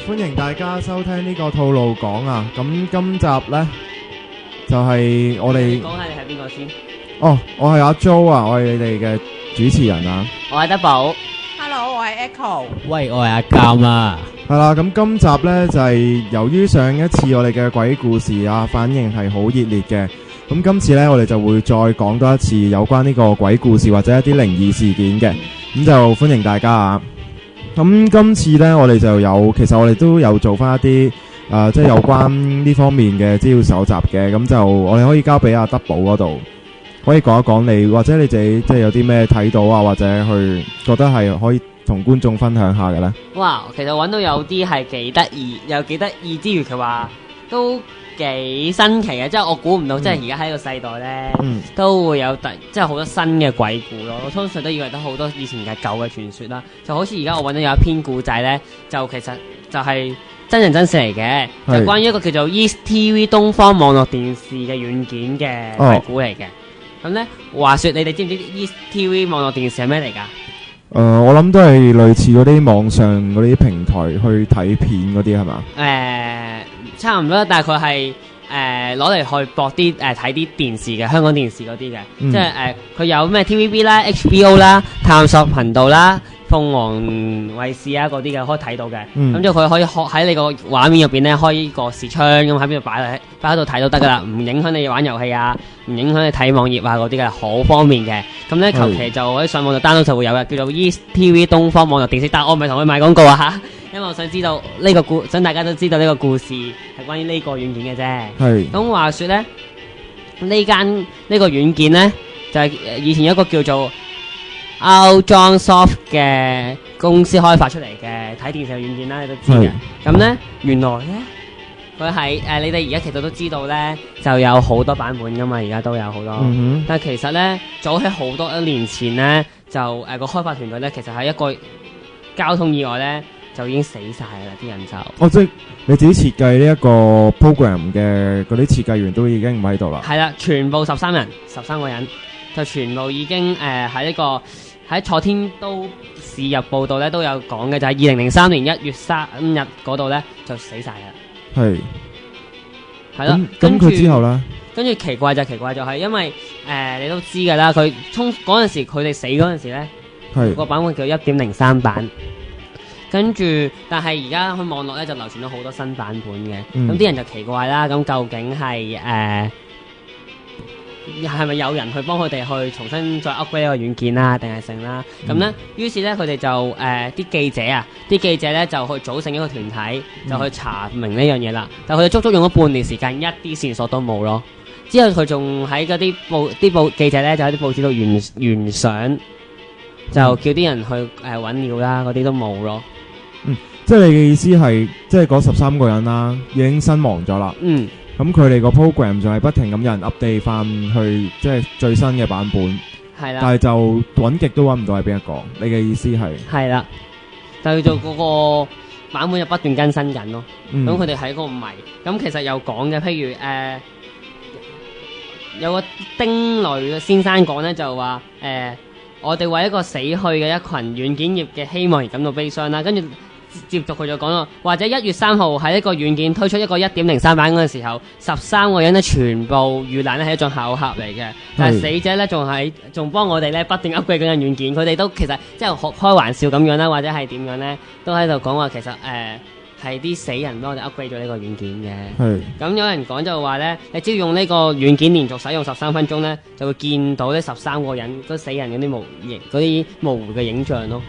歡迎大家收聽呢個套路講啊！咁今集呢，就係我哋講下你係邊個先？哦，我係阿 Jo 啊，我係你哋嘅主持人啊。我係德寶。Hello，我係 Echo。喂，我係阿鑑啊。係啦，咁今集呢，就係由於上一次我哋嘅鬼故事啊，反應係好熱烈嘅。咁今次呢，我哋就會再講多一次有關呢個鬼故事或者一啲靈異事件嘅。咁就歡迎大家啊！咁今次呢，我哋就其實我哋都有做翻一啲即係有關呢方面嘅資料搜集嘅。咁就我哋可以交俾阿德寶嗰度，可以講一講你或者你自己即係有啲咩睇到啊，或者去覺得係可以同觀眾分享下嘅呢？哇，其實揾到有啲係幾得意，又幾得意之餘，佢話都幾新奇嘅，即係我估唔到，即係而家喺個世代呢，都會有即係好多新嘅鬼故咯。我通常都以為得好多以前嘅舊嘅傳說啦，就好似而家我揾到有一篇故仔呢，就其實就係真人真事嚟嘅，就關於一個叫做 EastTV 東方網絡電視嘅軟件嘅鬼故嚟嘅。咁呢，話說你哋知唔知 EastTV 網絡電視係咩嚟㗎？我諗都係類似嗰啲網上嗰啲平台去睇片嗰啲係嘛？差唔多，但係佢係攞嚟去播啲睇啲電視嘅香港電視嗰啲嘅，即係佢有咩 TVB 啦、HBO 啦、探索頻道啦、鳳凰衛視啊嗰啲嘅可以睇到嘅。咁就佢可以喺你個畫面入邊咧開個視窗，咁喺邊度擺喺度睇都得噶啦，唔影響你玩遊戲啊，唔影響你睇網頁啊嗰啲嘅，好方便嘅。咁咧求其就可以上網就 download 就會有嘅，叫做 EastTV 東方網絡電視。但我唔係同佢賣廣告啊嚇。因為我想知道呢個想大家都知道呢個故事係關於呢個軟件嘅啫。係。咁話說咧，呢個軟件咧就係以前有一個叫做 Outjohnsoft 嘅公司開發出嚟嘅睇電視嘅軟件啦，你都知嘅。咁咧原來咧佢係你哋而家其實都知道咧，就有好多版本噶嘛，而家都有好多。但係其實咧早喺好多年前咧，就個開發團隊咧，其實係一個交通意外咧。就已經死晒啦！啲人就即係你自己設計呢一個 program 嘅嗰啲設計員都已經唔喺度啦。係啦，全部13個人就全部已經喺呢個喺楚天都市日報道咧都有講嘅，就係2003年1月3日嗰度咧就死晒啦。係啦，咁佢之後咧，跟住奇怪就係因為你都知㗎啦，佢嗰陣時佢哋死嗰陣時咧，個版本叫1.03版。跟住，但係而家喺網絡咧就流傳咗好多新版本嘅，咁啲人就奇怪啦，咁究竟係咪有人去幫佢哋去重新再 upgrade 呢個軟件啦，定係成啦？咁咧，於是咧佢哋就啲記者咧就去組成一個團體，就去查明呢樣嘢啦。但佢哋足足用咗半年時間，一啲線索都冇咯。之後佢仲喺嗰啲記者咧就喺啲報紙度原相，就叫啲人去揾料啦，嗰啲都冇咯。即係你嘅意思係，即係嗰13個人啦，已經身亡咗啦。咁佢哋個 program 仲係不停咁有人 update 翻去，即係最新嘅版本。係啦。但係就揾極都揾唔到係邊一個。你嘅意思係？係啦。就叫做嗰個版本就不斷更新緊咯。咁佢哋喺嗰個迷。咁其實有講嘅，譬如有個丁磊先生講咧，就話我哋為一個死去嘅一群軟件業嘅希望而感到悲傷啦。跟住接續佢就講咯，或者1月3號喺一個軟件推出一個1.03版嗰陣時候，13個人咧全部遇難咧係一種巧合嚟嘅，但係死者咧仲幫我哋咧不斷 upgrade 緊嘅軟件，佢哋都其實即係開玩笑咁樣啦，或者係點樣咧，都喺度講話其實係啲死人幫我哋 upgrade 咗呢個軟件嘅。咁有人講就話咧，你只要用呢個軟件連續使用13分鐘咧，就會見到呢13個人嗰死人嗰啲模糊嘅影像咯。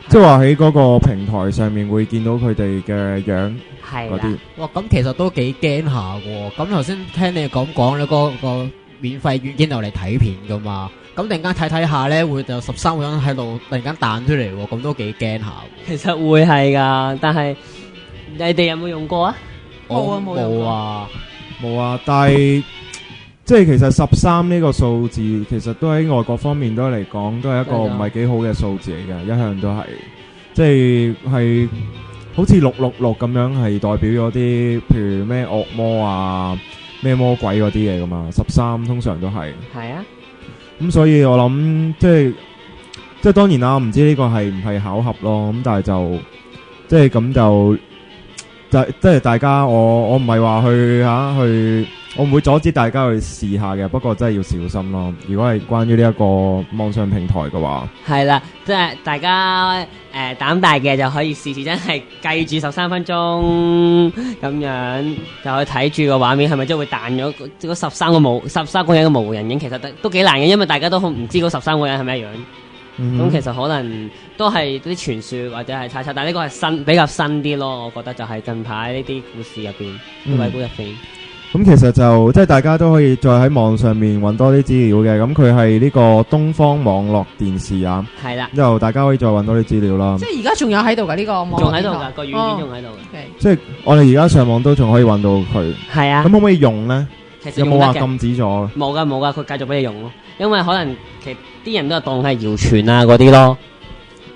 即係話喺嗰個平台上面會見到佢哋嘅樣嗰啲。哇，咁其實都幾驚下喎。咁頭先聽你講咧，個免費軟件度嚟睇片噶嘛。咁突然間睇下咧，會有13個人喺度突然間彈出嚟喎，咁都幾驚下。其實會係㗎，但係你哋有冇用過啊？冇啊，但係即係其實13呢個數字，其實都喺外國方面都嚟講，都係一個唔係幾好嘅數字嚟嘅，一向都係，即係好似666咁樣，係代表咗啲譬如咩惡魔啊、咩魔鬼嗰啲嘢噶嘛，13通常都係。係啊。咁所以我諗即係當然啦，唔知呢個係唔係巧合咯，咁但係就即係咁即係大家我唔係話去我唔會阻止大家去試下嘅，不過真係要小心咯。如果係關於呢一個網上平台嘅話，係啦，即係大家膽大嘅就可以試試，真係計住13分鐘咁樣就可以睇住個畫面係咪真係會彈咗嗰13個人嘅無人影，其實都幾難嘅，因為大家都唔知嗰13個人係咩樣。咁其實可能都係啲傳說或者係猜測，但係呢個係比較新啲咯。我覺得就係近排呢啲故事入邊，鬼故入邊。咁其實就即係大家都可以再喺網上面揾多啲資料嘅。咁佢係呢個東方網絡電視啊，係啦，之後大家可以再揾多啲資料啦。即係而家仲有喺度㗎呢個網絡仲喺度㗎，個軟件仲喺度嘅。即係我哋而家上網都仲可以揾到佢。係啊。咁可唔可以用呢？其實有冇話禁止咗？冇㗎，佢繼續俾你用咯。因為可能其實啲人都係當係謠傳啊嗰啲咯。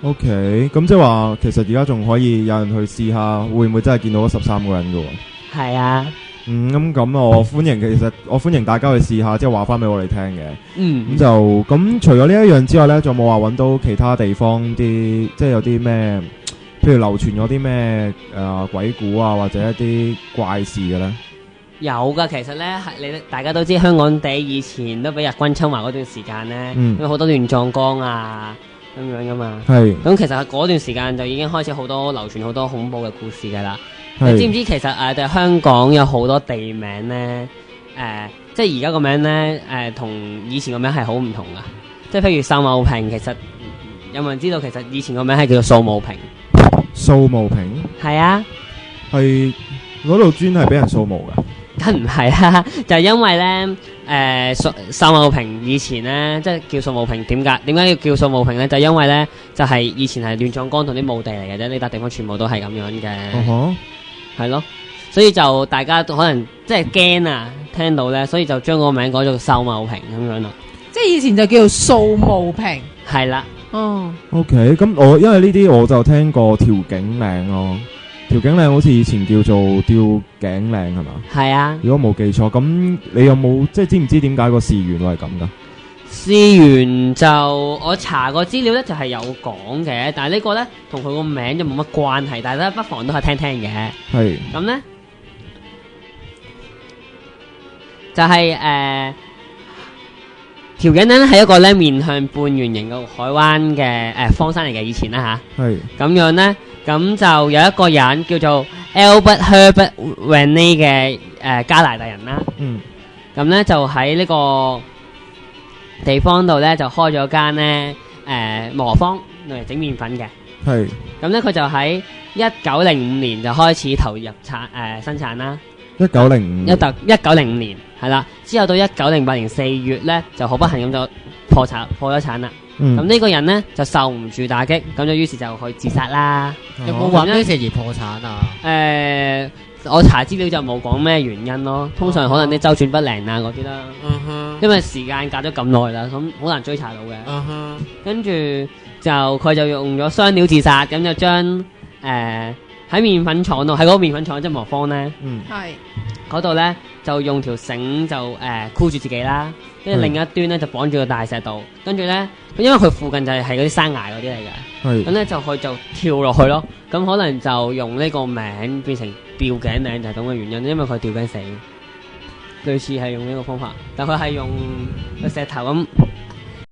OK，咁即係話其實而家仲可以有人去試下，會唔會真係見到嗰13個人㗎喎？係啊。咁我歡迎大家去試下，即係話翻俾我哋聽嘅。咁除咗呢一樣之外呢，仲有冇話揾到其他地方啲，即係有啲咩，譬如流傳咗啲咩鬼故啊，或者一啲怪事嘅呢？有噶，其實咧大家都知香港地以前都俾日軍侵華嗰段時間咧，因為好多亂葬崗啊咁樣噶嘛。係。咁其實嗰段時間就已經開始好多流傳好多恐怖嘅故事噶啦。你知唔知其實香港有好多地名咧？即係而家個名咧同以前個名係好唔同噶。即係譬如秀茂坪，其實有冇人知道其實以前個名係叫做掃墓坪？掃墓坪？係啊。係嗰度專係俾人掃墓噶？梗唔係啦，就係因為咧，秀茂坪以前咧，即係叫掃墓坪，點解要叫掃墓坪咧？就因為咧，就係以前係亂葬崗同啲墓地嚟嘅啫，呢笪地方全部都係咁樣嘅，係咯，所以就大家都可能即係驚啊，聽到咧，所以就將個名改做秀茂坪咁樣咯。即係以前就叫做掃墓坪，係啦。OK，咁因為呢啲我就聽過調景嶺咯。調景嶺好似以前叫做吊頸嶺係嘛？係啊。如果冇記錯，咁你有冇即係知唔知點解個事源會係咁噶？事源就我查過資料咧，就係有講嘅，但係呢個咧同佢個名就冇乜關係，大家不妨都係聽聽嘅。係。咁咧就係調景嶺係一個咧面向半圓形嘅海灣嘅荒山嚟嘅，以前啦吓。係。咁樣咧。咁就有一個人叫做 Albert Herbert Whitney 嘅加拿大人啦。咁咧就喺呢個地方度咧就開咗間咧磨坊嚟整麵粉嘅。係。咁咧佢就喺1905年就開始投入生產啦。1905年係啦，之後到1908年4月咧就好不幸咁就破咗產啦。咁呢個人咧就受唔住打擊，咁就於是就去自殺啦。有冇話咩事而破產啊？我查資料就冇講咩原因咯。通常可能啲周轉不靈啊嗰啲啦。因為時間隔咗咁耐啦，咁好難追查到嘅。跟住就佢就用咗雙料自殺，咁就將喺麵粉廠度，喺嗰個麵粉廠即係磨坊咧。係。嗰度咧就用條繩就箍住自己啦，跟住另一端咧就綁住個大石度，跟住咧因為佢附近就係嗰啲山崖嗰啲嚟嘅，咁咧就佢就跳落去咯，咁可能就用呢個名變成吊頸嶺就係咁嘅原因，因為佢吊頸死，類似係用呢個方法，但佢係用個石頭咁